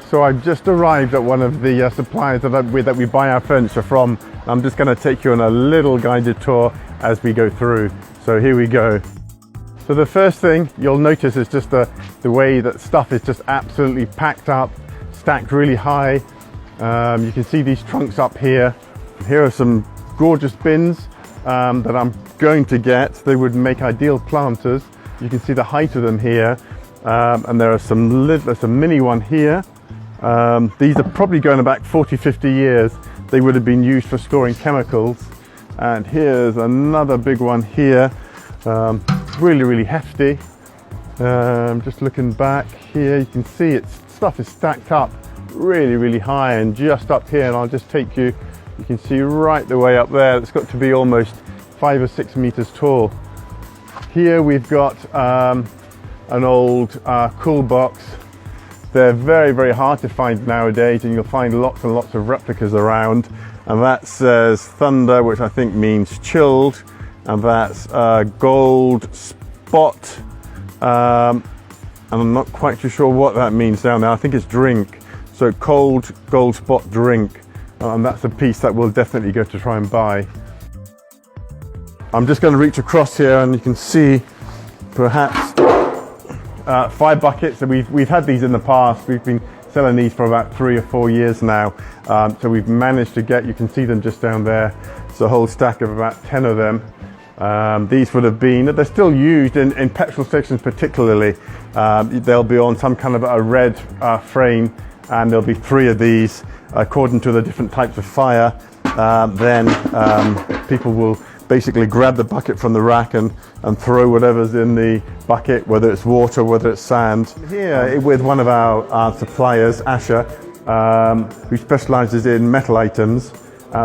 So I've just arrived at one of the suppliers that we buy our furniture from. I'm just going to take you on a little guided tour as we go through. So here we go. So the first thing you'll notice is just the way that stuff is just absolutely packed up, stacked really high. You can see these trunks up here. Here are some gorgeous bins that I'm going to get. They would make ideal planters. You can see the height of them here. And there's a mini one here. These are probably going back 40-50 years. They would have been used for storing chemicals. And here's another big one here. Really hefty. Just looking back here, you can see stuff is stacked up really high, and just up here, and I'll just take you, you can see right the way up there, it's got to be almost 5 or 6 meters tall. Here we've got an old cool box. They're very hard to find nowadays, and you'll find lots and lots of replicas around. And that says Thunder, which I think means chilled, and that's gold spot. And I'm not quite too sure what that means down there. I think it's drink. So cold gold spot drink, and that's a piece that we'll definitely go to try and buy. I'm just going to reach across here, and you can see perhaps 5 buckets. So we've had these in the past. We've been selling these for about 3 or 4 years now. So we've managed to get, you can see them just down there. It's a whole stack of about 10 of them. These would have been, they're still used in petrol stations particularly. They'll be on some kind of a red frame, and there'll be 3 of these according to the different types of fire. Then people will basically grab the bucket from the rack and throw whatever's in the bucket, whether it's water, whether it's sand. Here with one of our suppliers, Asher, who specializes in metal items.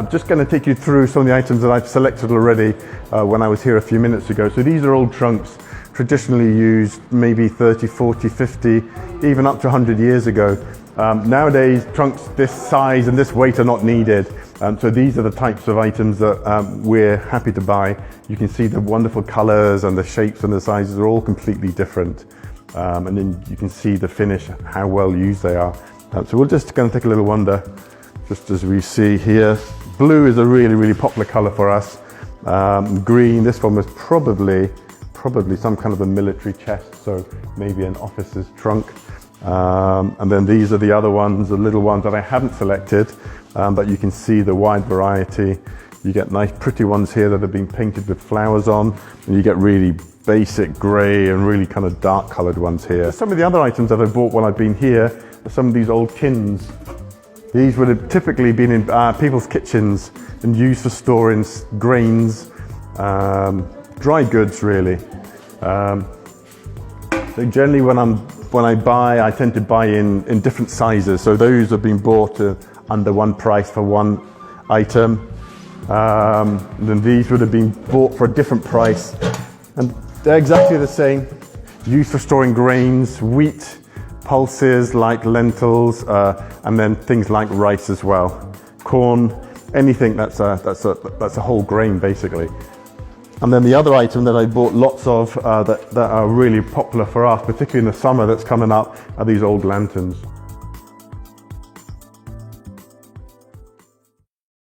Just going to take you through some of the items that I've selected already when I was here a few minutes ago. So these are old trunks, traditionally used maybe 30, 40, 50, even up to 100 years ago. Nowadays, trunks this size and this weight are not needed. So these are the types of items that we're happy to buy. You can see the wonderful colors and the shapes and the sizes are all completely different. And then you can see the finish, how well used they are. So we're just going to take a little wander, just as we see here. Blue is a really popular color for us. Green, this one was probably some kind of a military chest, so maybe an officer's trunk. And then these are the other ones, the little ones that I haven't selected, but you can see the wide variety. You get nice pretty ones here that have been painted with flowers on, and you get really basic grey and really kind of dark coloured ones here. Some of the other items that I bought when I've been here are some of these old tins. These would have typically been in people's kitchens and used for storing grains, dry goods really. So generally when I buy, I tend to buy in different sizes. So those have been bought under one price for one item. Then these would have been bought for a different price. And they're exactly the same. Used for storing grains, wheat, pulses like lentils, and then things like rice as well. Corn, anything that's a whole grain basically. And then the other item that I bought lots of that are really popular for us, particularly in the summer that's coming up, are these old lanterns.